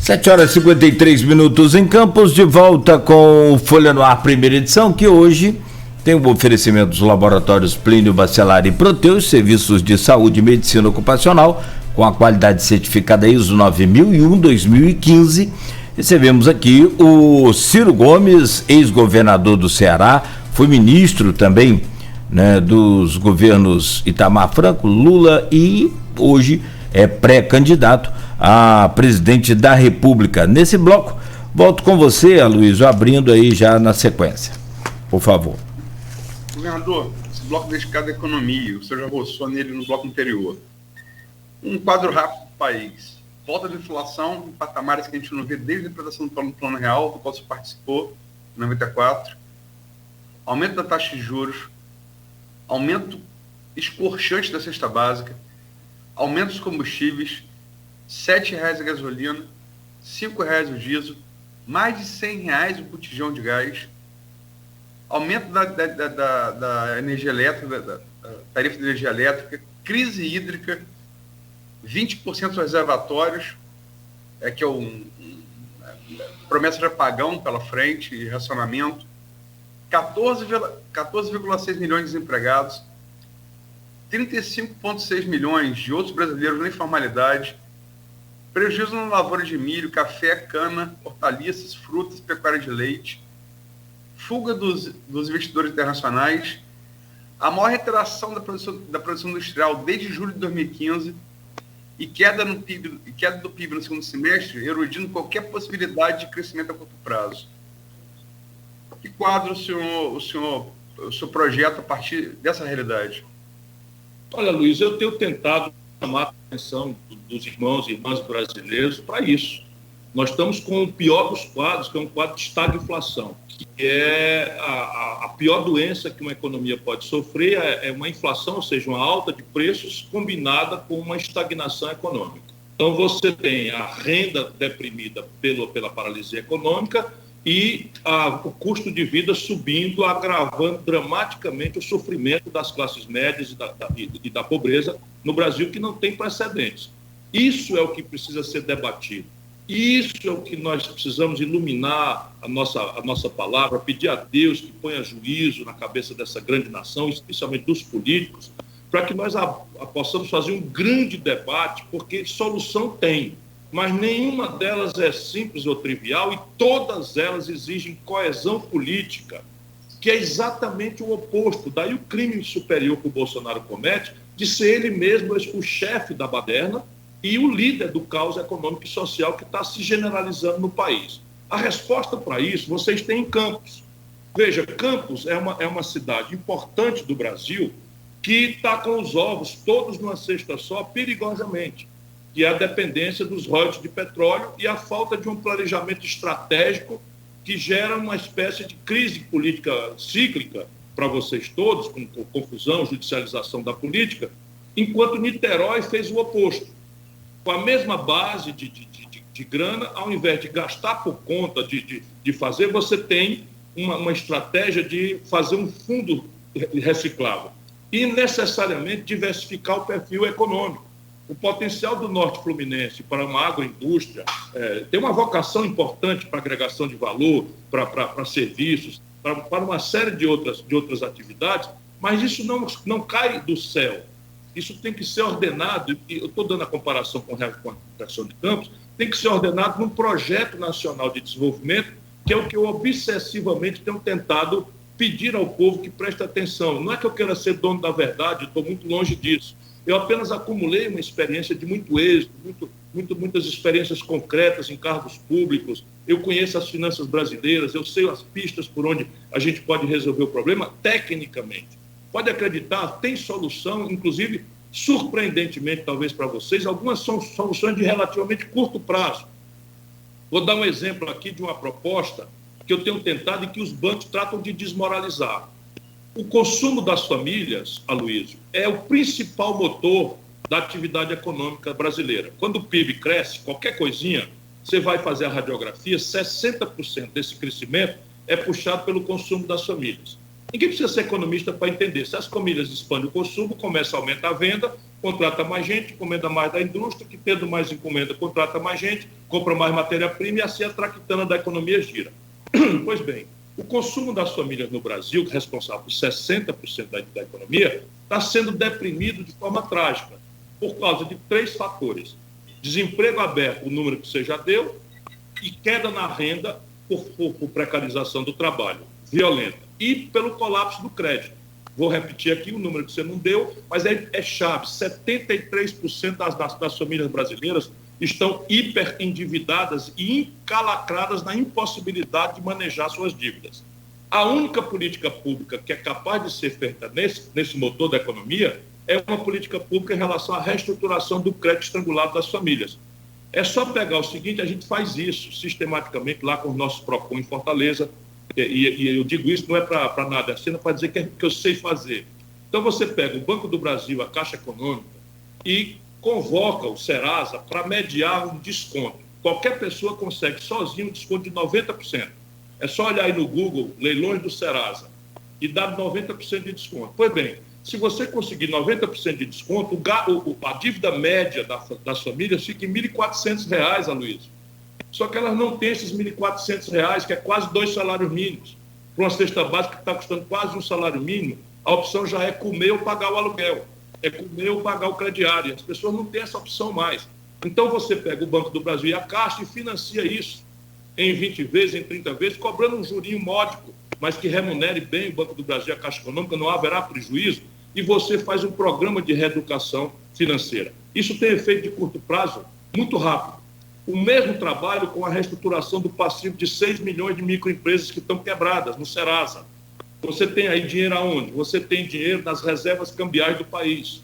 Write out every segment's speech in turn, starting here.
7h53 em Campos, de volta com o Folha no Ar, primeira edição, que hoje tem o oferecimento dos laboratórios Plínio Bacelar e Proteus, serviços de saúde e medicina ocupacional, com a qualidade certificada ISO 9001-2015. Recebemos aqui o Ciro Gomes, ex-governador do Ceará, foi ministro também, né, dos governos Itamar Franco, Lula, e hoje é pré-candidato a presidente da República. Nesse bloco, volto com você, Aloysio, abrindo aí já na sequência. Por favor. Governador, esse bloco dedicado à economia, o senhor já roçou nele no bloco anterior. Um quadro rápido do país. Volta da inflação em patamares que a gente não vê desde a implantação do Plano Real, do qual o senhor participou, em 94. Aumento da taxa de juros, aumento escorchante da cesta básica, aumento dos combustíveis, R$ 7,00 a gasolina, R$ 5,00 o diesel, mais de R$ 100,00 o botijão de gás, aumento da energia elétrica, da tarifa de energia elétrica, crise hídrica, 20% dos reservatórios, que é promessa de apagão pela frente e racionamento, 14,6 milhões de desempregados, 35,6 milhões de outros brasileiros na informalidade, prejuízo na lavoura de milho, café, cana, hortaliças, frutas, pecuária de leite, fuga dos investidores internacionais, a maior retração da produção industrial desde julho de 2015 e queda do PIB no segundo semestre, erudindo qualquer possibilidade de crescimento a curto prazo. Que quadro o senhor projeta a partir dessa realidade? Olha, Luiz, eu tenho tentado chamar a atenção dos irmãos e irmãs brasileiros para isso. Nós estamos com o pior dos quadros, que é um quadro de estagflação, que é a pior doença que uma economia pode sofrer, é uma inflação, ou seja, uma alta de preços combinada com uma estagnação econômica. Então, você tem a renda deprimida pela paralisia econômica e o custo de vida subindo, agravando dramaticamente o sofrimento das classes médias e da pobreza no Brasil, que não tem precedentes. Isso é o que precisa ser debatido. Isso é o que nós precisamos iluminar a nossa palavra, pedir a Deus que ponha juízo na cabeça dessa grande nação, especialmente dos políticos, para que nós possamos fazer um grande debate, porque solução tem, mas nenhuma delas é simples ou trivial e todas elas exigem coesão política, que é exatamente o oposto. Daí o crime superior que o Bolsonaro comete de ser ele mesmo o chefe da baderna e o líder do caos econômico e social que está se generalizando no país. A resposta para isso vocês têm em Campos. Veja, Campos é uma cidade importante do Brasil que está com os ovos todos numa cesta só, perigosamente, que é a dependência dos royalties de petróleo e a falta de um planejamento estratégico que gera uma espécie de crise política cíclica para vocês todos, com confusão, judicialização da política, enquanto Niterói fez o oposto. Com a mesma base de grana, ao invés de gastar por conta de fazer, você tem uma estratégia de fazer um fundo reciclável e necessariamente diversificar o perfil econômico. O potencial do Norte Fluminense para uma agroindústria tem uma vocação importante para agregação de valor, para serviços, para uma série de outras atividades, mas isso não cai do céu. Isso tem que ser ordenado, e eu estou dando a comparação com a reabilitação de Campos, tem que ser ordenado num projeto nacional de desenvolvimento, que é o que eu obsessivamente tenho tentado pedir ao povo que preste atenção. Não é que eu queira ser dono da verdade, eu estou muito longe disso. Eu apenas acumulei uma experiência de muito êxito, muitas experiências concretas em cargos públicos. Eu conheço as finanças brasileiras, eu sei as pistas por onde a gente pode resolver o problema tecnicamente. Pode acreditar, tem solução, inclusive, surpreendentemente, talvez para vocês, algumas são soluções de relativamente curto prazo. Vou dar um exemplo aqui de uma proposta que eu tenho tentado e que os bancos tratam de desmoralizar. O consumo das famílias, Aloysio, é o principal motor da atividade econômica brasileira. Quando o PIB cresce, qualquer coisinha, você vai fazer a radiografia, 60% desse crescimento é puxado pelo consumo das famílias. Ninguém precisa ser economista para entender. Se as famílias expandem o consumo, começa a aumentar a venda, contrata mais gente, encomenda mais da indústria, que tendo mais encomenda, contrata mais gente, compra mais matéria-prima e assim a traquitana da economia gira. Pois bem, o consumo das famílias no Brasil, que é responsável por 60% da economia, está sendo deprimido de forma trágica, por causa de 3 fatores. Desemprego aberto, o número que você já deu, e queda na renda por precarização do trabalho, violenta, e pelo colapso do crédito. Vou repetir aqui o número que você não deu, mas é chave, 73% das famílias brasileiras estão hiperendividadas e encalacradas na impossibilidade de manejar suas dívidas. A única política pública que é capaz de ser feita nesse motor da economia é uma política pública em relação à reestruturação do crédito estrangulado das famílias. É só pegar o seguinte, a gente faz isso sistematicamente lá com os nossos PROCON em Fortaleza, e eu digo isso não é para nada, é cena para dizer que eu sei fazer. Então você pega o Banco do Brasil, a Caixa Econômica, e convoca o Serasa para mediar um desconto. Qualquer pessoa consegue sozinho um desconto de 90%. É só olhar aí no Google, leilões do Serasa, e dar 90% de desconto. Pois bem, se você conseguir 90% de desconto, a dívida média das famílias fica em R$ 1.400, Aloysio. Só que elas não têm esses R$ 1.400, que é quase 2 salários mínimos. Para uma cesta básica que está custando quase um salário mínimo, a opção já é comer ou pagar o aluguel. É comer ou pagar o crediário. As pessoas não têm essa opção mais. Então você pega o Banco do Brasil e a Caixa e financia isso em 20 vezes, em 30 vezes, cobrando um jurinho módico, mas que remunere bem o Banco do Brasil e a Caixa Econômica, não haverá prejuízo, e você faz um programa de reeducação financeira. Isso tem efeito de curto prazo muito rápido. O mesmo trabalho com a reestruturação do passivo de 6 milhões de microempresas que estão quebradas no Serasa. Você tem aí dinheiro aonde? Você tem dinheiro nas reservas cambiais do país.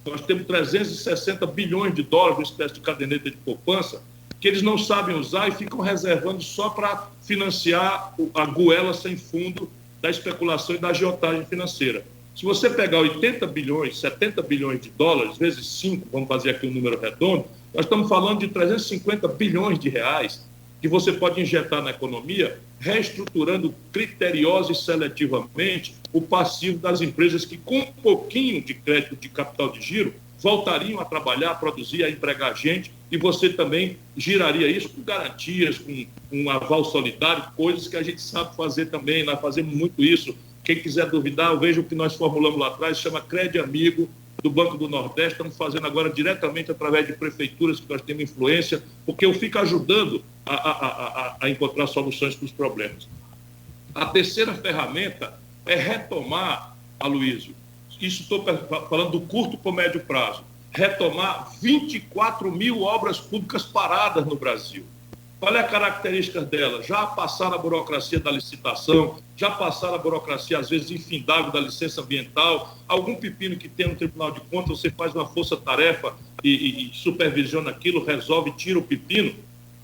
Nós temos 360 bilhões de dólares numa espécie de caderneta de poupança que eles não sabem usar e ficam reservando só para financiar a goela sem fundo da especulação e da agiotagem financeira. Se você pegar 80 bilhões, 70 bilhões de dólares, vezes 5, vamos fazer aqui um número redondo, nós estamos falando de 350 bilhões de reais que você pode injetar na economia, reestruturando criteriosa e seletivamente o passivo das empresas que, com um pouquinho de crédito de capital de giro, voltariam a trabalhar, a produzir, a empregar gente, e você também giraria isso com garantias, com um aval solidário, coisas que a gente sabe fazer também, nós fazemos muito isso. Quem quiser duvidar, veja o que nós formulamos lá atrás, chama Crédito Amigo, do Banco do Nordeste, estamos fazendo agora diretamente através de prefeituras que nós temos influência, porque eu fico ajudando a encontrar soluções para os problemas. A terceira ferramenta é retomar, Aloysio, isso estou falando do curto para o médio prazo, retomar 24 mil obras públicas paradas no Brasil. Qual é a característica dela? Já passaram a burocracia da licitação, já passaram a burocracia, às vezes, infindável da licença ambiental, algum pepino que tem no Tribunal de Contas, você faz uma força-tarefa e supervisiona aquilo, resolve, tira o pepino.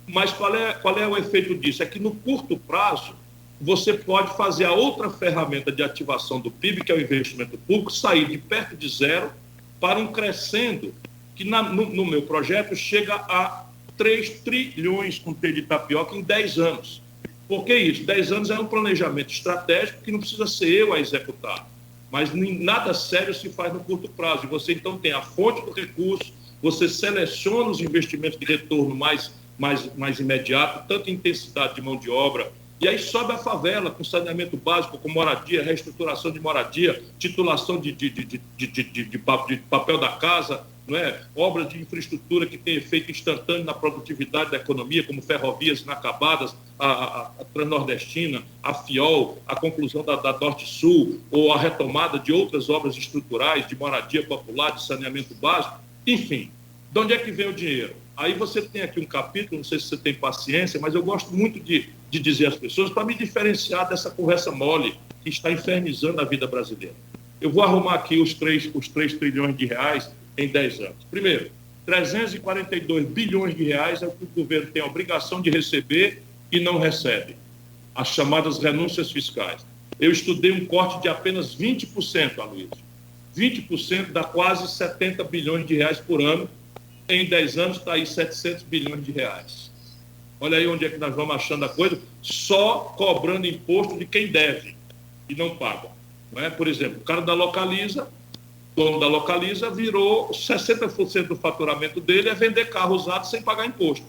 Mas qual é o efeito disso? É que no curto prazo, você pode fazer a outra ferramenta de ativação do PIB, que é o investimento público, sair de perto de zero para um crescendo, que no meu projeto chega a 3 trilhões com T de tapioca em 10 anos. Por que isso? 10 anos é um planejamento estratégico que não precisa ser eu a executar. Mas nada sério se faz no curto prazo. E você, então, tem a fonte do recurso, você seleciona os investimentos de retorno mais imediato, tanto em intensidade de mão de obra, e aí sobe a favela com saneamento básico, com moradia, reestruturação de moradia, titulação de papel da casa, não é? Obras de infraestrutura que tem efeito instantâneo na produtividade da economia, como ferrovias inacabadas, a Transnordestina, a FIOL, a conclusão da Norte-Sul, ou a retomada de outras obras estruturais, de moradia popular, de saneamento básico. Enfim, de onde é que vem o dinheiro? Aí você tem aqui um capítulo, não sei se você tem paciência, mas eu gosto muito de dizer às pessoas, para me diferenciar dessa conversa mole que está infernizando a vida brasileira. Eu vou arrumar aqui os 3 trilhões de reais em 10 anos. Primeiro, 342 bilhões de reais é o que o governo tem a obrigação de receber e não recebe. As chamadas renúncias fiscais. Eu estudei um corte de apenas 20%, Aloysio. 20% dá quase 70 bilhões de reais por ano. Em 10 anos está aí 700 bilhões de reais. Olha aí onde é que nós vamos achando a coisa, só cobrando imposto de quem deve e não paga. Não é? Por exemplo, o cara da Localiza dono da Localiza virou 60% do faturamento dele é vender carro usado sem pagar imposto.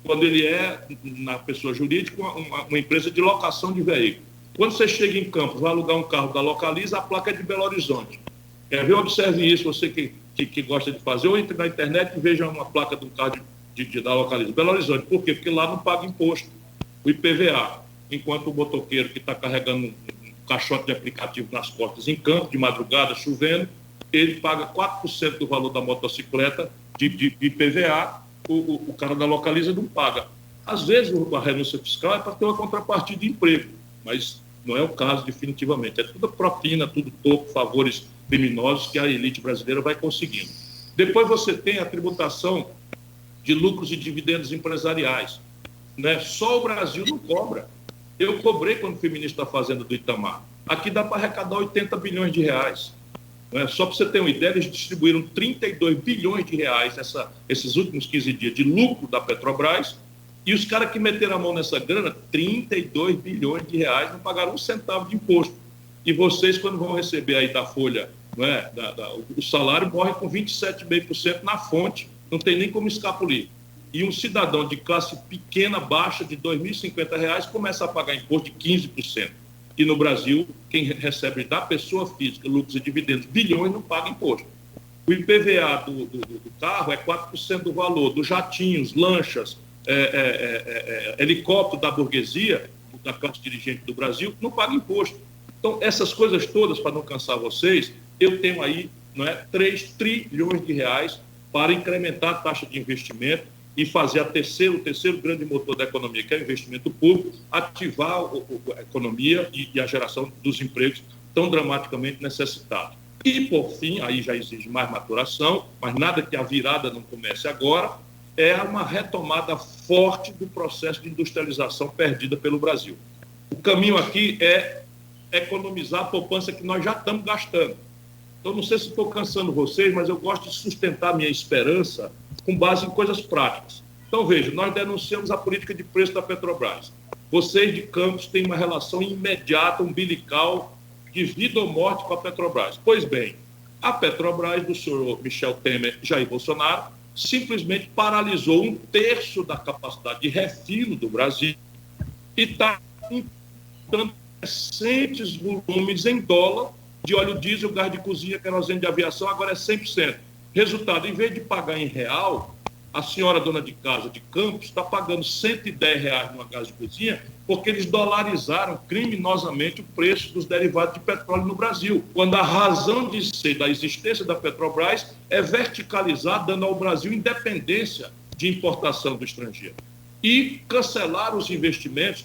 Quando ele é, na pessoa jurídica, uma empresa de locação de veículo. Quando você chega em Campos, vai alugar um carro da Localiza, a placa é de Belo Horizonte. Quer ver? Observe isso, você que gosta de fazer, ou entre na internet e veja uma placa de um carro da Localiza. Belo Horizonte. Por quê? Porque lá não paga imposto, o IPVA. Enquanto o motoqueiro que está carregando um caixote de aplicativo nas costas em campo, de madrugada, chovendo, ele paga 4% do valor da motocicleta de IPVA, o cara da Localiza não paga. Às vezes a renúncia fiscal é para ter uma contrapartida de emprego, mas não é o caso definitivamente. É tudo propina, tudo toco, favores criminosos que a elite brasileira vai conseguindo. Depois você tem a tributação de lucros e dividendos empresariais, né? Só o Brasil não cobra. Eu cobrei quando fui ministro da Fazenda do Itamar. Aqui dá para arrecadar 80 bilhões de reais. Só para você ter uma ideia, eles distribuíram 32 bilhões de reais esses últimos 15 dias de lucro da Petrobras, e os caras que meteram a mão nessa grana, 32 bilhões de reais, não pagaram um centavo de imposto. E vocês, quando vão receber aí da folha, o salário morre com 27,5% na fonte, não tem nem como escapulir. E um cidadão de classe pequena, baixa, de R$ 2.050, começa a pagar imposto de 15%. E no Brasil, quem recebe da pessoa física lucros e dividendos, bilhões, não paga imposto. O IPVA do carro é 4% do valor, dos jatinhos, lanchas, helicóptero da burguesia, da classe dirigente do Brasil, não paga imposto. Então, essas coisas todas, para não cansar vocês, eu tenho aí 3 trilhões de reais para incrementar a taxa de investimento e fazer o terceiro grande motor da economia, que é o investimento público, ativar a economia e a geração dos empregos tão dramaticamente necessitados. E, por fim, aí já exige mais maturação, mas nada que a virada não comece agora, é uma retomada forte do processo de industrialização perdida pelo Brasil. O caminho aqui é economizar a poupança que nós já estamos gastando. Então, não sei se estou cansando vocês, mas eu gosto de sustentar minha esperança com base em coisas práticas. Então, veja, nós denunciamos a política de preço da Petrobras. Vocês de Campos têm uma relação imediata, umbilical, de vida ou morte com a Petrobras. Pois bem, a Petrobras do senhor Michel Temer e Jair Bolsonaro simplesmente paralisou 1/3 da capacidade de refino do Brasil e está importando crescentes volumes em dólar de óleo diesel, gás de cozinha, querosene de aviação, agora é 100%. Resultado, em vez de pagar em real, a senhora dona de casa de Campos está pagando R$110 numa gás de cozinha porque eles dolarizaram criminosamente o preço dos derivados de petróleo no Brasil, quando a razão de ser da existência da Petrobras é verticalizar, dando ao Brasil independência de importação do estrangeiro. E cancelar os investimentos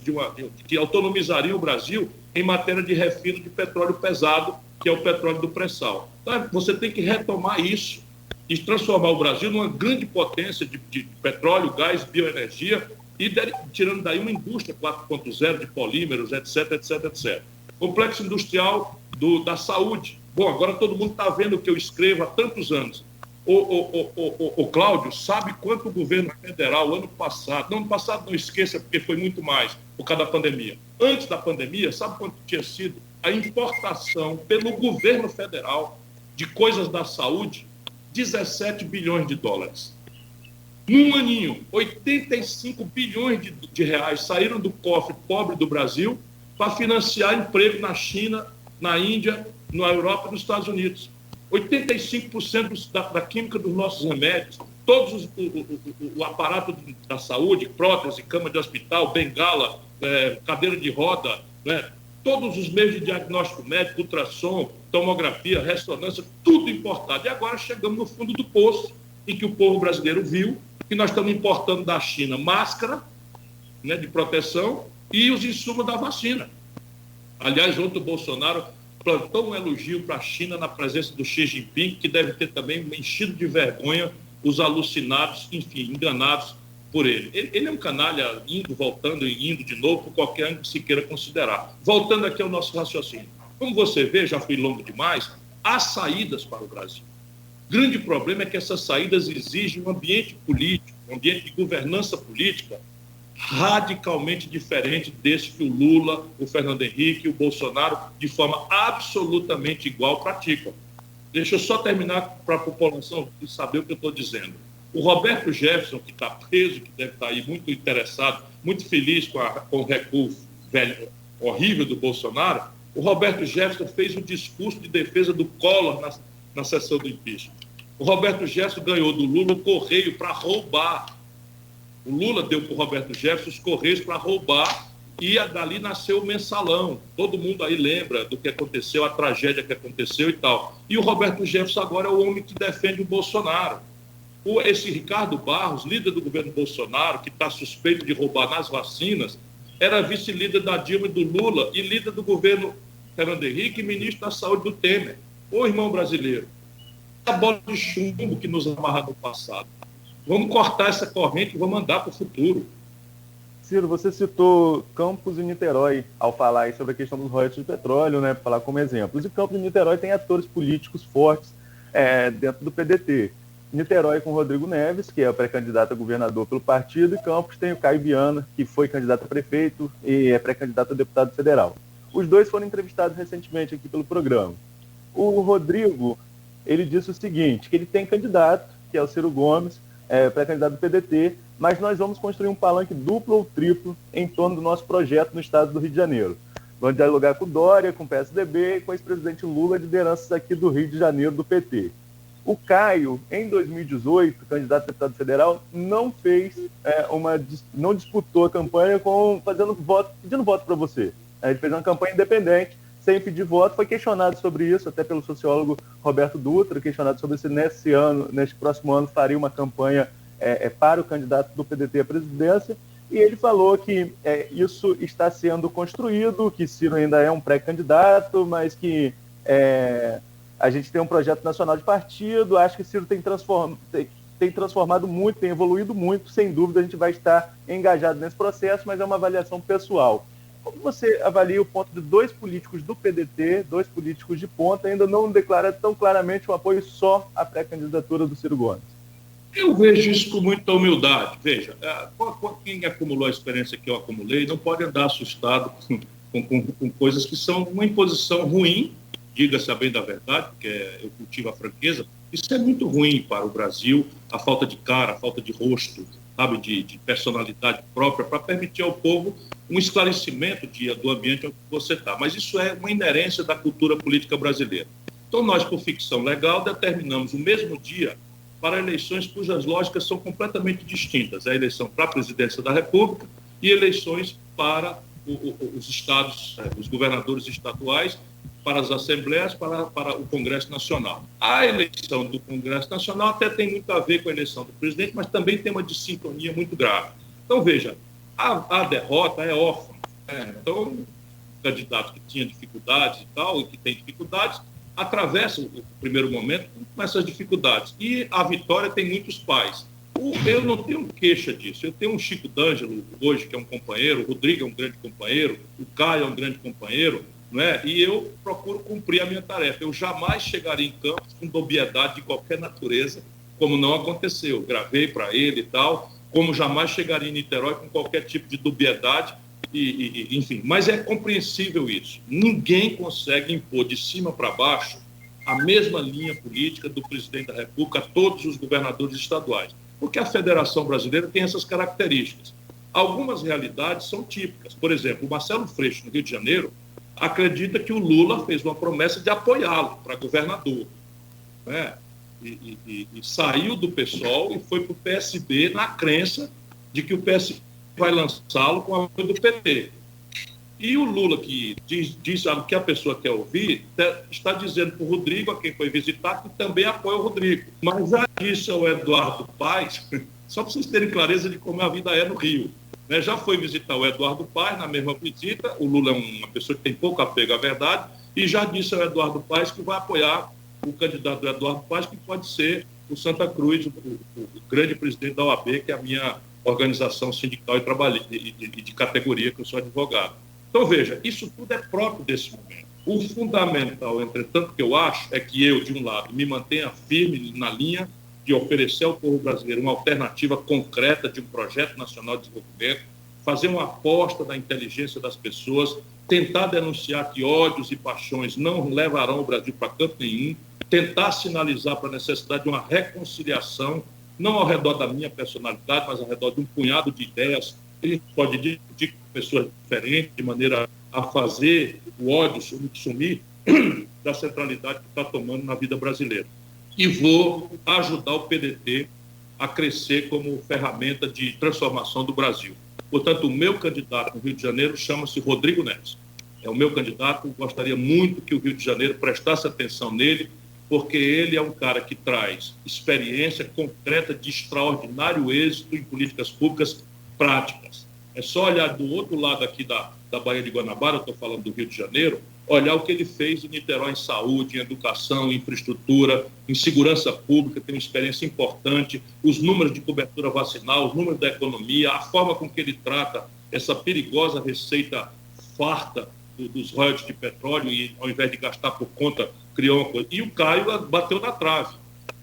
que autonomizariam o Brasil em matéria de refino de petróleo pesado, que é o petróleo do pré-sal. Então, você tem que retomar isso e transformar o Brasil numa grande potência de petróleo, gás, bioenergia, e tirando daí uma indústria 4.0 de polímeros, etc, etc, etc. Complexo industrial da saúde. Bom, agora todo mundo está vendo o que eu escrevo há tantos anos. O Cláudio sabe quanto o governo federal, ano passado não esqueça, porque foi muito mais por causa da pandemia. Antes da pandemia, sabe quanto tinha sido a importação pelo governo federal de coisas da saúde? 17 bilhões de dólares. Num aninho, 85 bilhões de reais saíram do cofre pobre do Brasil para financiar emprego na China, na Índia, na Europa e nos Estados Unidos. 85% da química dos nossos remédios, todo o aparato da saúde, prótese, cama de hospital, bengala, cadeira de roda, todos os meios de diagnóstico médico, ultrassom, tomografia, ressonância, tudo importado. E agora chegamos no fundo do poço, em que o povo brasileiro viu que nós estamos importando da China máscara, de proteção e os insumos da vacina. Aliás, ontem o Bolsonaro plantou um elogio para a China na presença do Xi Jinping, que deve ter também enchido de vergonha os alucinados, enfim, enganados por ele. Ele é um canalha indo, voltando e indo de novo, por qualquer ângulo que se queira considerar. Voltando aqui ao nosso raciocínio. Como você vê, já fui longo demais, há saídas para o Brasil. O grande problema é que essas saídas exigem um ambiente político, um ambiente de governança política radicalmente diferente desse que o Lula, o Fernando Henrique e o Bolsonaro, de forma absolutamente igual, praticam. Deixa eu só terminar para a população saber o que eu estou dizendo. O Roberto Jefferson, que está preso, que deve estar aí muito interessado, muito feliz com o recuo velho, horrível do Bolsonaro, o Roberto Jefferson fez um discurso de defesa do Collor na sessão do impeachment. O Roberto Jefferson ganhou do Lula o correio para roubar. O Lula deu para o Roberto Jefferson os correios para roubar e dali nasceu o mensalão. Todo mundo aí lembra do que aconteceu, a tragédia que aconteceu e tal. E o Roberto Jefferson agora é o homem que defende o Bolsonaro. Esse Ricardo Barros, líder do governo Bolsonaro, que está suspeito de roubar nas vacinas, era vice-líder da Dilma e do Lula e líder do governo Fernando Henrique e ministro da Saúde do Temer. Ô, irmão brasileiro, a bola de chumbo que nos amarra no passado. Vamos cortar essa corrente e vamos andar para o futuro. Ciro, você citou Campos e Niterói ao falar aí sobre a questão dos royalties de petróleo, né, para falar como exemplos. E Campos e Niterói tem atores políticos fortes dentro do PDT. Niterói com Rodrigo Neves, que é o pré-candidato a governador pelo partido, e Campos tem o Caio Biana, que foi candidato a prefeito e é pré-candidato a deputado federal. Os dois foram entrevistados recentemente aqui pelo programa. O Rodrigo, ele disse o seguinte, que ele tem candidato, que é o Ciro Gomes, pré-candidato do PDT, mas nós vamos construir um palanque duplo ou triplo em torno do nosso projeto no estado do Rio de Janeiro. Vamos dialogar com o Dória, com o PSDB e com o ex-presidente Lula, lideranças aqui do Rio de Janeiro do PT. O Caio, em 2018, candidato a deputado federal, não disputou a campanha pedindo voto para você. Ele fez uma campanha independente, sem pedir voto, foi questionado sobre isso, até pelo sociólogo Roberto Dutra, questionado sobre se neste próximo ano, faria uma campanha para o candidato do PDT à presidência, e ele falou que isso está sendo construído, que Ciro ainda é um pré-candidato, mas que a gente tem um projeto nacional de partido, acho que Ciro tem transformado muito, tem evoluído muito, sem dúvida a gente vai estar engajado nesse processo, mas é uma avaliação pessoal. Como você avalia o ponto de dois políticos do PDT, dois políticos de ponta, ainda não declaram tão claramente um apoio só à pré-candidatura do Ciro Gomes? Eu vejo isso com muita humildade. Veja, quem acumulou a experiência que eu acumulei não pode andar assustado com coisas que são uma imposição ruim, diga-se a bem da verdade, porque eu cultivo a franqueza. Isso é muito ruim para o Brasil, a falta de cara, a falta de rosto, sabe, de personalidade própria, para permitir ao povo um esclarecimento do ambiente onde você está. Mas isso é uma inerência da cultura política brasileira. Então, nós, por ficção legal, determinamos o mesmo dia para eleições cujas lógicas são completamente distintas. A eleição para a presidência da República e eleições para os estados, os governadores estaduais, para as assembleias, para o Congresso Nacional. A eleição do Congresso Nacional até tem muito a ver com a eleição do presidente, mas também tem uma dissincronia muito grave. Então, veja, a derrota é órfã. Então, o candidato que tinha dificuldades e tal, e que tem dificuldades, atravessa o primeiro momento com essas dificuldades. E a vitória tem muitos pais. Eu não tenho queixa disso. Eu tenho um Chico D'Angelo hoje, que é um companheiro, o Rodrigo é um grande companheiro, o Caio é um grande companheiro, e eu procuro cumprir a minha tarefa. Eu jamais chegaria em Campos com dubiedade de qualquer natureza, como não aconteceu. Eu gravei para ele e tal, como jamais chegaria em Niterói com qualquer tipo de dubiedade, enfim. Mas é compreensível isso. Ninguém consegue impor de cima para baixo a mesma linha política do presidente da República a todos os governadores estaduais, porque a Federação Brasileira tem essas características. Algumas realidades são típicas. Por exemplo, o Marcelo Freixo, no Rio de Janeiro, acredita que o Lula fez uma promessa de apoiá-lo para governador, e saiu do PSOL e foi para o PSB na crença de que o PSB vai lançá-lo com a apoio do PT. E o Lula, que diz o que a pessoa quer ouvir, está dizendo para o Rodrigo, a quem foi visitar, que também apoia o Rodrigo. Mas já disse ao Eduardo Paes, só para vocês terem clareza de como a vida é no Rio, já foi visitar o Eduardo Paes na mesma visita. O Lula é uma pessoa que tem pouco apego à verdade, e já disse ao Eduardo Paes que vai apoiar o candidato do Eduardo Paes, que pode ser o Santa Cruz, o grande presidente da OAB, que é a minha organização sindical e de categoria, que eu sou advogado. Então, veja, isso tudo é próprio desse momento. O fundamental, entretanto, que eu acho, é que eu, de um lado, me mantenha firme na linha de oferecer ao povo brasileiro uma alternativa concreta de um projeto nacional de desenvolvimento, fazer uma aposta da inteligência das pessoas, tentar denunciar que ódios e paixões não levarão o Brasil para canto nenhum, tentar sinalizar para a necessidade de uma reconciliação, não ao redor da minha personalidade, mas ao redor de um punhado de ideias. A gente pode discutir com pessoas diferentes, de maneira a fazer o ódio sumir da centralidade que está tomando na vida brasileira. E vou ajudar o PDT a crescer como ferramenta de transformação do Brasil. Portanto, o meu candidato no Rio de Janeiro chama-se Rodrigo Neves. É o meu candidato, gostaria muito que o Rio de Janeiro prestasse atenção nele, porque ele é um cara que traz experiência concreta de extraordinário êxito em políticas públicas práticas. É só olhar do outro lado aqui da Baía de Guanabara, eu estou falando do Rio de Janeiro, olhar o que ele fez em Niterói em saúde, em educação, em infraestrutura, em segurança pública, tem uma experiência importante, os números de cobertura vacinal, os números da economia, a forma com que ele trata essa perigosa receita farta dos royalties de petróleo e, ao invés de gastar por conta, criou uma coisa. E o Caio bateu na trave.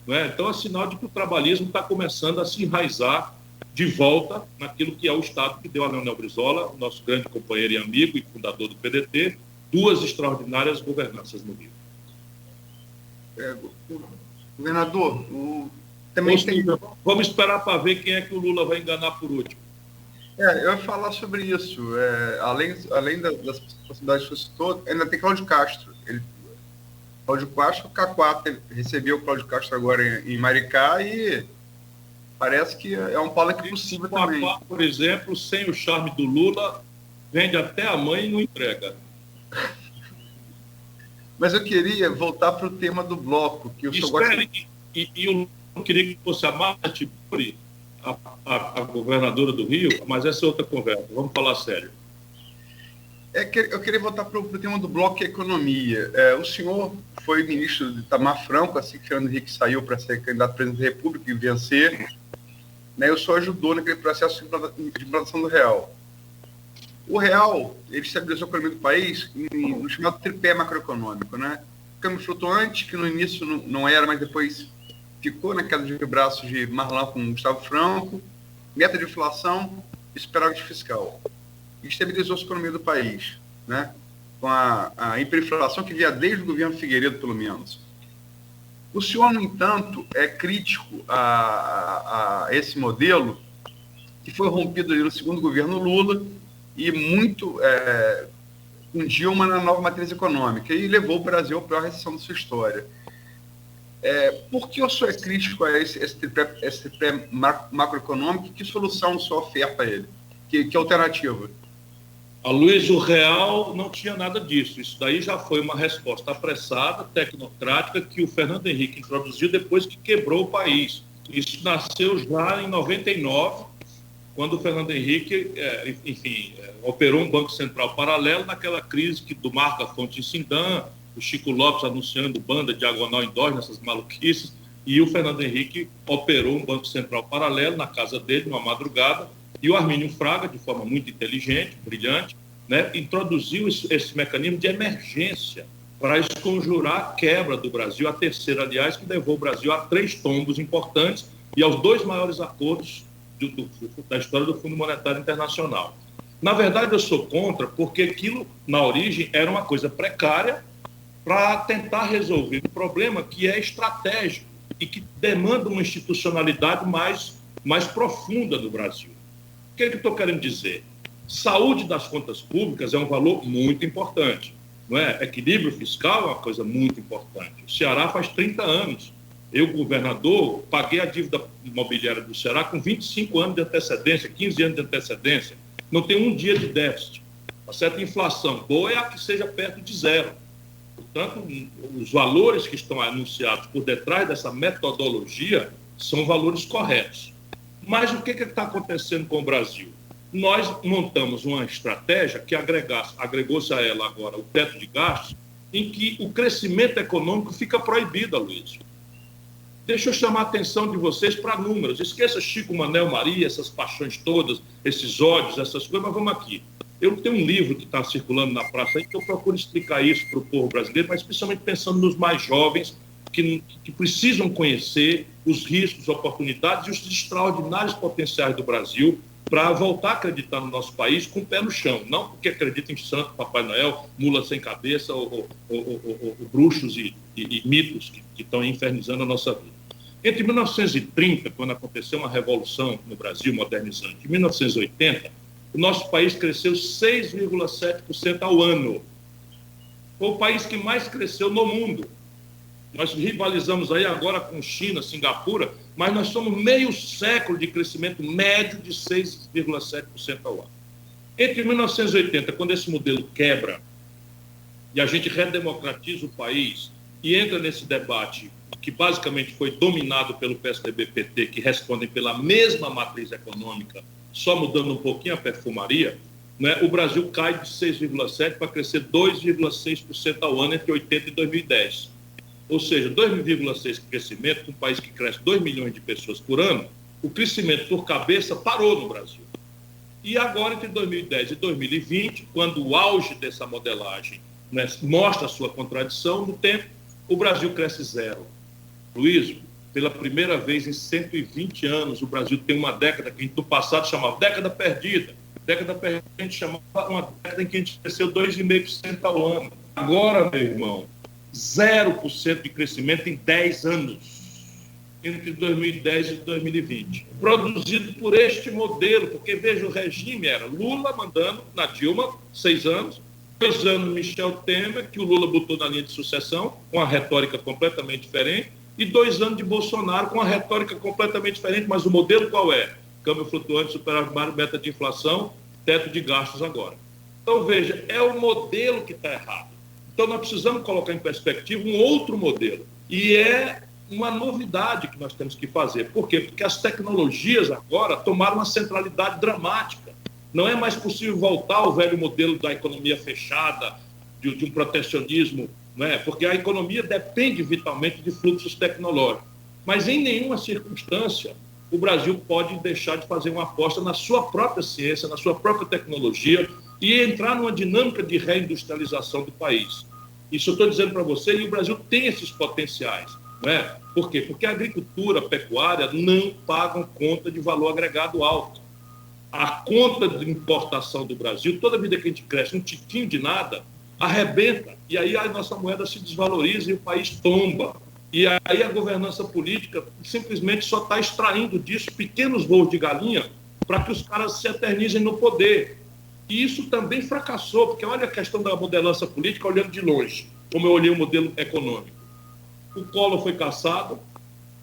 Não é? Então, é sinal de que o trabalhismo está começando a se enraizar de volta naquilo que é o Estado que deu a Leonel Brizola, nosso grande companheiro e amigo e fundador do PDT, duas extraordinárias governanças no Rio. Governador, também tem... Vamos esperar para ver quem é que o Lula vai enganar por último. Eu ia falar sobre isso. Além das possibilidades que você citou, ainda tem Cláudio Castro. Cláudio Castro, o K4 recebeu o Cláudio Castro agora em Maricá e parece que é um palanque possível também. K4, por exemplo, sem o charme do Lula, vende até a mãe e não entrega. Mas eu queria voltar para o tema do bloco, que eu só gosto... eu queria que fosse a Marta Tiburi, a governadora do Rio, mas essa é outra conversa, vamos falar sério. Eu queria voltar para o tema do bloco, que é a economia. O senhor foi ministro de Itamar Franco, assim que Fernando Henrique saiu para ser candidato a presidente da República e vencer, né? O senhor ajudou naquele processo de implantação do real. O real, ele estabilizou a economia do país no chamado tripé macroeconômico, né? Câmbio flutuante, que no início não era, mas depois ficou na queda de braços de Marlan com Gustavo Franco, meta de inflação e superávit fiscal. E estabilizou a economia do país, né? Com a hiperinflação que vinha desde o governo Figueiredo, pelo menos. O senhor, no entanto, é crítico a esse modelo que foi rompido no segundo governo Lula e muito com Dilma na nova matriz econômica e levou o Brasil à pior recessão da sua história. Por que o senhor é crítico a esse tripé macroeconômico e que solução o senhor oferta a ele? Que alternativa? Luiz, o real não tinha nada disso. Isso daí já foi uma resposta apressada, tecnocrática, que o Fernando Henrique introduziu depois que quebrou o país. Isso nasceu já em 99, quando o Fernando Henrique, operou um Banco Central paralelo naquela crise do Marco Afonso Sindam, o Chico Lopes anunciando banda diagonal endógena, essas maluquices, e o Fernando Henrique operou um Banco Central paralelo na casa dele, numa madrugada, e o Armínio Fraga, de forma muito inteligente, brilhante, né, introduziu esse mecanismo de emergência para esconjurar a quebra do Brasil, a terceira, aliás, que levou o Brasil a 3 tombos importantes e aos 2 maiores acordos da história do Fundo Monetário Internacional. Na verdade, eu sou contra, porque aquilo, na origem, era uma coisa precária para tentar resolver um problema que é estratégico e que demanda uma institucionalidade mais profunda do Brasil. O que é que eu estou querendo dizer? Saúde das contas públicas é um valor muito importante, não é? Equilíbrio fiscal é uma coisa muito importante. O Ceará faz 30 anos. Eu, governador, paguei a dívida imobiliária do Ceará com 25 anos de antecedência, 15 anos de antecedência. Não tem um dia de déficit. A certa inflação boa é a que seja perto de zero. Portanto, os valores que estão anunciados por detrás dessa metodologia são valores corretos. Mas o que está acontecendo com o Brasil? Nós montamos uma estratégia que agregou-se a ela agora o teto de gastos, em que o crescimento econômico fica proibido, Luiz. Deixa eu chamar a atenção de vocês para números. Esqueça Chico, Manel, Maria, essas paixões todas, esses ódios, essas coisas, mas vamos aqui. Eu tenho um livro que está circulando na praça aí que eu procuro explicar isso para o povo brasileiro, mas especialmente pensando nos mais jovens que precisam conhecer os riscos, oportunidades e os extraordinários potenciais do Brasil para voltar a acreditar no nosso país com o pé no chão. Não porque acredita em santo, Papai Noel, mula sem cabeça ou bruxos e mitos que estão infernizando a nossa vida. Entre 1930, quando aconteceu uma revolução no Brasil modernizante, e 1980, o nosso país cresceu 6,7% ao ano. Foi o país que mais cresceu no mundo. Nós rivalizamos aí agora com China, Singapura, mas nós somos meio século de crescimento médio de 6,7% ao ano. Entre 1980, quando esse modelo quebra e a gente redemocratiza o país e entra nesse debate que basicamente foi dominado pelo PSDB e PT, que respondem pela mesma matriz econômica, só mudando um pouquinho a perfumaria, né, o Brasil cai de 6,7% para crescer 2,6% ao ano entre 80 e 2010. Ou seja, 2,6% de crescimento, um país que cresce 2 milhões de pessoas por ano, o crescimento por cabeça parou no Brasil. E agora, entre 2010 e 2020, quando o auge dessa modelagem, né, mostra a sua contradição no tempo, o Brasil cresce zero. Luiz, pela primeira vez em 120 anos, o Brasil tem uma década que a gente no passado chamava década perdida. Década perdida a gente chamava uma década em que a gente cresceu 2,5% ao ano. Agora, meu irmão, 0% de crescimento em 10 anos, entre 2010 e 2020. Produzido por este modelo, porque, veja, o regime era Lula mandando na Dilma 6 anos, 2 anos Michel Temer, que o Lula botou na linha de sucessão, com a retórica completamente diferente, e 2 anos de Bolsonaro, com a retórica completamente diferente, mas o modelo qual é? Câmbio flutuante, superávit, meta de inflação, teto de gastos agora. Então, veja, é o modelo que está errado. Então, nós precisamos colocar em perspectiva um outro modelo. E é uma novidade que nós temos que fazer. Por quê? Porque as tecnologias agora tomaram uma centralidade dramática. Não é mais possível voltar ao velho modelo da economia fechada, de um protecionismo, não é? Porque a economia depende vitalmente de fluxos tecnológicos. Mas, em nenhuma circunstância, o Brasil pode deixar de fazer uma aposta na sua própria ciência, na sua própria tecnologia e entrar numa dinâmica de reindustrialização do país. Isso eu estou dizendo para você, e o Brasil tem esses potenciais. Não é? Por quê? Porque a agricultura, a pecuária não pagam conta de valor agregado alto. A conta de importação do Brasil, toda vida que a gente cresce um tiquinho de nada, arrebenta. E aí a nossa moeda se desvaloriza e o país tomba. E aí a governança política simplesmente só está extraindo disso pequenos voos de galinha para que os caras se eternizem no poder. E isso também fracassou, porque olha a questão da modelança política olhando de longe, como eu olhei o modelo econômico. O Collor foi cassado,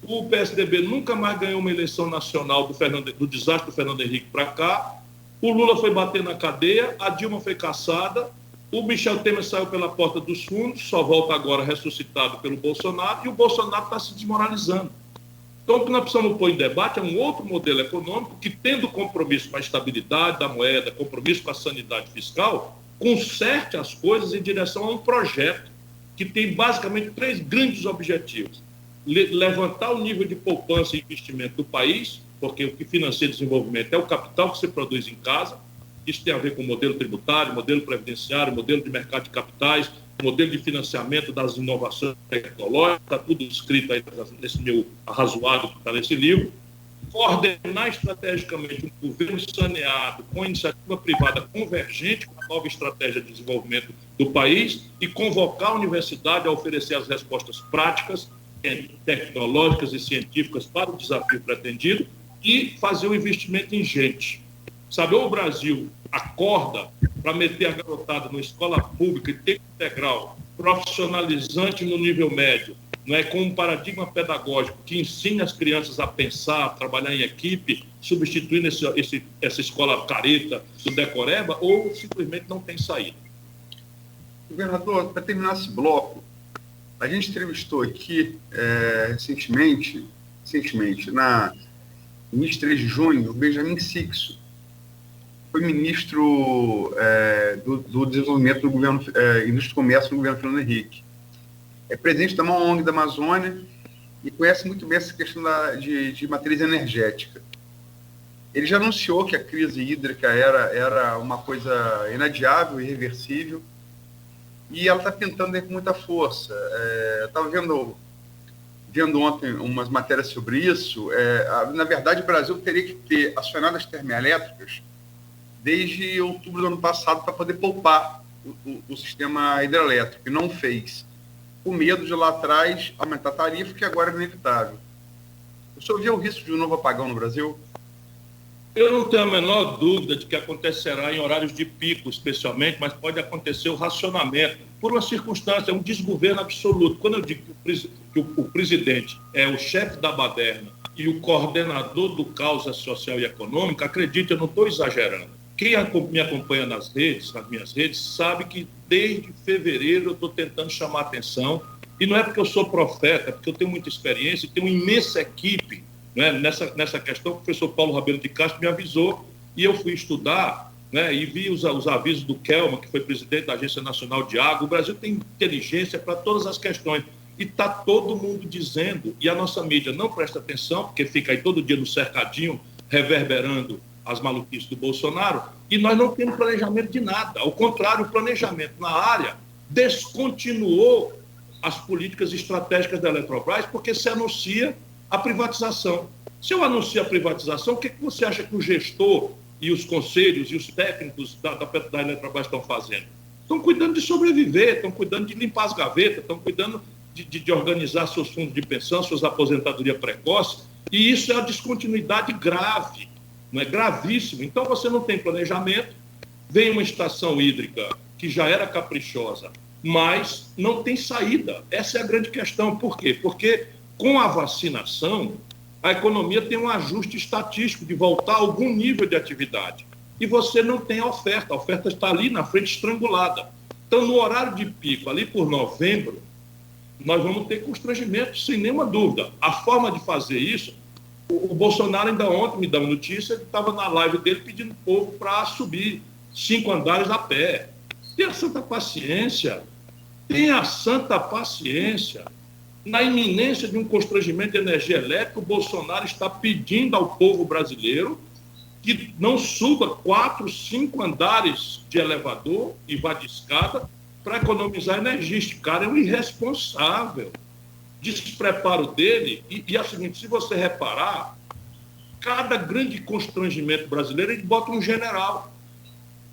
o PSDB nunca mais ganhou uma eleição nacional do desastre do Fernando Henrique para cá, o Lula foi bater na cadeia, a Dilma foi cassada, o Michel Temer saiu pela porta dos fundos, só volta agora ressuscitado pelo Bolsonaro, e o Bolsonaro está se desmoralizando. Então, o que nós precisamos pôr em debate é um outro modelo econômico que, tendo compromisso com a estabilidade da moeda, compromisso com a sanidade fiscal, conserte as coisas em direção a um projeto que tem basicamente 3 grandes objetivos. Levantar o nível de poupança e investimento do país, porque o que financia desenvolvimento é o capital que você produz em casa. Isso tem a ver com o modelo tributário, modelo previdenciário, modelo de mercado de capitais, modelo de financiamento das inovações tecnológicas, está tudo escrito aí nesse meu arrazoado que está nesse livro. Coordenar estrategicamente um governo saneado com iniciativa privada convergente com a nova estratégia de desenvolvimento do país e convocar a universidade a oferecer as respostas práticas, tecnológicas e científicas para o desafio pretendido e fazer um investimento em gente. Sabe, ou o Brasil acorda para meter a garotada numa escola pública e tempo integral, profissionalizante no nível médio, não é, com um paradigma pedagógico que ensine as crianças a pensar, a trabalhar em equipe, substituindo essa escola careta do decoreba, ou simplesmente não tem saída. Governador, para terminar esse bloco, a gente entrevistou aqui recentemente, no 23 de junho, o Benjamin Sixto, foi ministro do Desenvolvimento do Governo, Indústria e Comércio no governo Fernando Henrique. É presidente da maior ONG da Amazônia e conhece muito bem essa questão de matriz energética. Ele já anunciou que a crise hídrica era uma coisa inadiável, irreversível, e ela está tentando com muita força. Estava vendo vendo ontem umas matérias sobre isso, na verdade o Brasil teria que ter acionado as termoelétricas desde outubro do ano passado para poder poupar o sistema hidrelétrico, e não fez. Com medo de lá atrás aumentar a tarifa, que agora é inevitável. O senhor vê o risco de um novo apagão no Brasil? Eu não tenho a menor dúvida de que acontecerá em horários de pico, especialmente, mas pode acontecer o racionamento, por uma circunstância, um desgoverno absoluto. Quando eu digo que o presidente é o chefe da baderna e o coordenador do caos social e econômico, acredite, eu não estou exagerando. Quem me acompanha nas minhas redes, sabe que desde fevereiro eu estou tentando chamar atenção, e não é porque eu sou profeta, é porque eu tenho muita experiência e tenho uma imensa equipe, né, nessa questão. O professor Paulo Rabelo de Castro me avisou e eu fui estudar, né, e vi os avisos do Kelman, que foi presidente da Agência Nacional de Água. O Brasil tem inteligência para todas as questões e está todo mundo dizendo, e a nossa mídia não presta atenção, porque fica aí todo dia no cercadinho, reverberando as maluquices do Bolsonaro, e nós não temos planejamento de nada. Ao contrário, o planejamento na área descontinuou as políticas estratégicas da Eletrobras, porque se anuncia a privatização. Se eu anuncio a privatização, o que você acha que o gestor e os conselhos e os técnicos da Eletrobras estão fazendo? Estão cuidando de sobreviver, estão cuidando de limpar as gavetas, estão cuidando de organizar seus fundos de pensão, suas aposentadorias precoces, e isso é uma descontinuidade grave, não é? Gravíssimo. Então você não tem planejamento, vem uma estação hídrica que já era caprichosa, mas não tem saída. Essa é a grande questão. Por quê? Porque com a vacinação, a economia tem um ajuste estatístico de voltar a algum nível de atividade. E você não tem a oferta está ali na frente estrangulada. Então, no horário de pico, ali por novembro, nós vamos ter constrangimento, sem nenhuma dúvida. A forma de fazer isso, o Bolsonaro ainda ontem me deu uma notícia, ele estava na live dele pedindo o povo para subir 5 andares a pé. Tenha santa paciência, Na iminência de um constrangimento de energia elétrica, o Bolsonaro está pedindo ao povo brasileiro que não suba 4, 5 andares de elevador e vá de escada para economizar energia. Este cara é um irresponsável. Despreparo dele, e é o seguinte, se você reparar, cada grande constrangimento brasileiro, ele bota um general,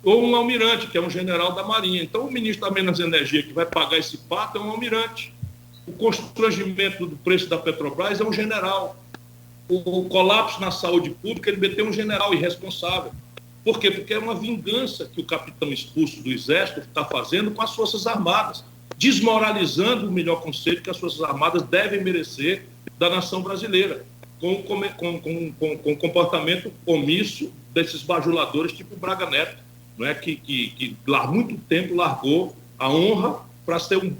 ou um almirante, que é um general da Marinha. Então, o ministro da Minas e Energia, que vai pagar esse pato, é um almirante. O constrangimento do preço da Petrobras é um general. O colapso na saúde pública, ele meteu um general irresponsável. Por quê? Porque é uma vingança que o capitão expulso do Exército está fazendo com as Forças Armadas, desmoralizando o melhor conceito que as Forças Armadas devem merecer da nação brasileira, com o comportamento omisso desses bajuladores tipo Braga Neto, não é? que há muito tempo largou a honra para ser um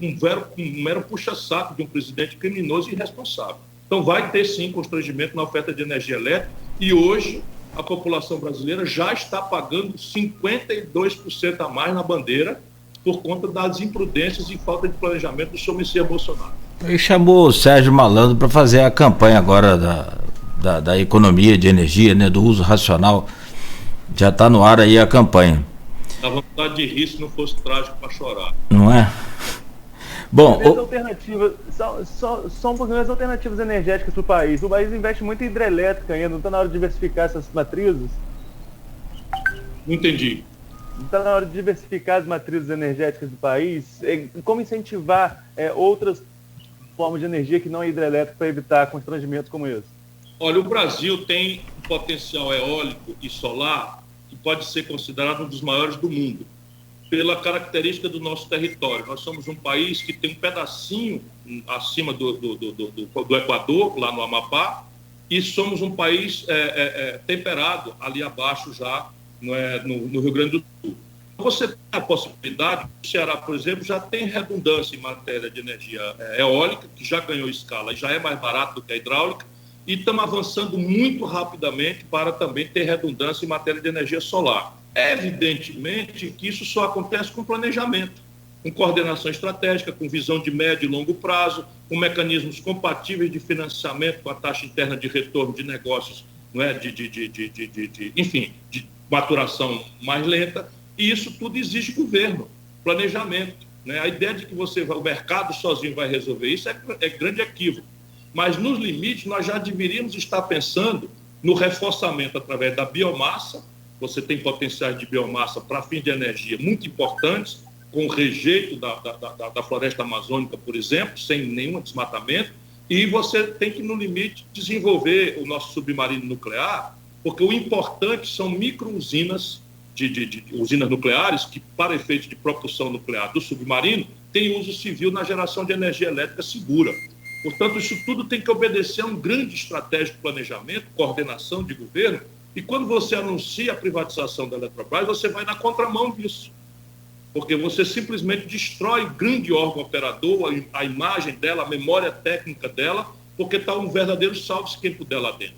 mero puxa-saco de um presidente criminoso e irresponsável. Então vai ter sim constrangimento na oferta de energia elétrica, e hoje a população brasileira já está pagando 52% a mais na bandeira por conta das imprudências e falta de planejamento do senhor Messias Bolsonaro. Ele chamou o Sérgio Malandro para fazer a campanha agora da economia de energia, né, do uso racional. Já está no ar aí a campanha. Dá vontade de rir se não fosse trágico para chorar. Não é? Bom, só um pouquinho das alternativas energéticas para o país. O país investe muito em hidrelétrica ainda, não está na hora de diversificar essas matrizes? Não entendi. Não está na hora de diversificar as matrizes energéticas do país? Como incentivar outras formas de energia que não é hidrelétrica para evitar constrangimentos como esse? Olha, o Brasil tem um potencial eólico e solar que pode ser considerado um dos maiores do mundo, pela característica do nosso território. Nós somos um país que tem um pedacinho acima do Equador, lá no Amapá, e somos um país temperado ali abaixo já, no Rio Grande do Sul. Você tem a possibilidade, o Ceará, por exemplo, já tem redundância em matéria de energia eólica, que já ganhou escala e já é mais barato do que a hidráulica, e estamos avançando muito rapidamente para também ter redundância em matéria de energia solar. Evidentemente que isso só acontece com planejamento, com coordenação estratégica, com visão de médio e longo prazo, com mecanismos compatíveis de financiamento com a taxa interna de retorno de negócios, não é? Enfim, de maturação mais lenta, e isso tudo exige governo, planejamento, né? A ideia de que o mercado sozinho vai resolver isso é grande equívoco. Mas nos limites nós já deveríamos estar pensando no reforçamento através da biomassa. Você tem potenciais de biomassa para fins de energia muito importantes, com o rejeito da floresta amazônica, por exemplo, sem nenhum desmatamento, e você tem que, no limite, desenvolver o nosso submarino nuclear, porque o importante são micro-usinas, de usinas nucleares, que, para efeito de propulsão nuclear do submarino, tem uso civil na geração de energia elétrica segura. Portanto, isso tudo tem que obedecer a um grande estratégico planejamento, coordenação de governo, e quando você anuncia a privatização da Eletrobras, você vai na contramão disso, porque você simplesmente destrói o grande órgão operador, a imagem dela, a memória técnica dela, porque está um verdadeiro salve-se-quem puder lá dentro.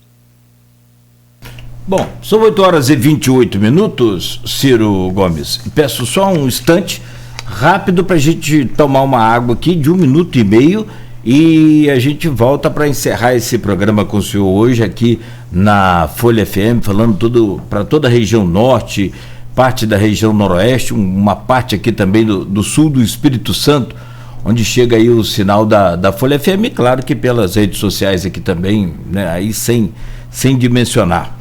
Bom, são 8h28, Ciro Gomes. Peço só um instante rápido para a gente tomar uma água aqui de 1 minuto e meio e a gente volta para encerrar esse programa com o senhor hoje aqui na Folha FM, falando tudo para toda a região norte, parte da região noroeste, uma parte aqui também do sul do Espírito Santo, onde chega aí o sinal da Folha FM, claro que pelas redes sociais aqui também, né, aí sem dimensionar.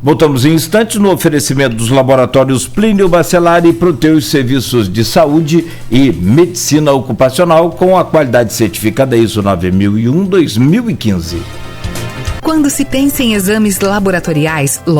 Voltamos em instantes no oferecimento dos laboratórios Plínio Bacelar e Proteus Serviços de Saúde e Medicina Ocupacional com a qualidade certificada ISO 9001-2015. Quando se pensa em exames laboratoriais,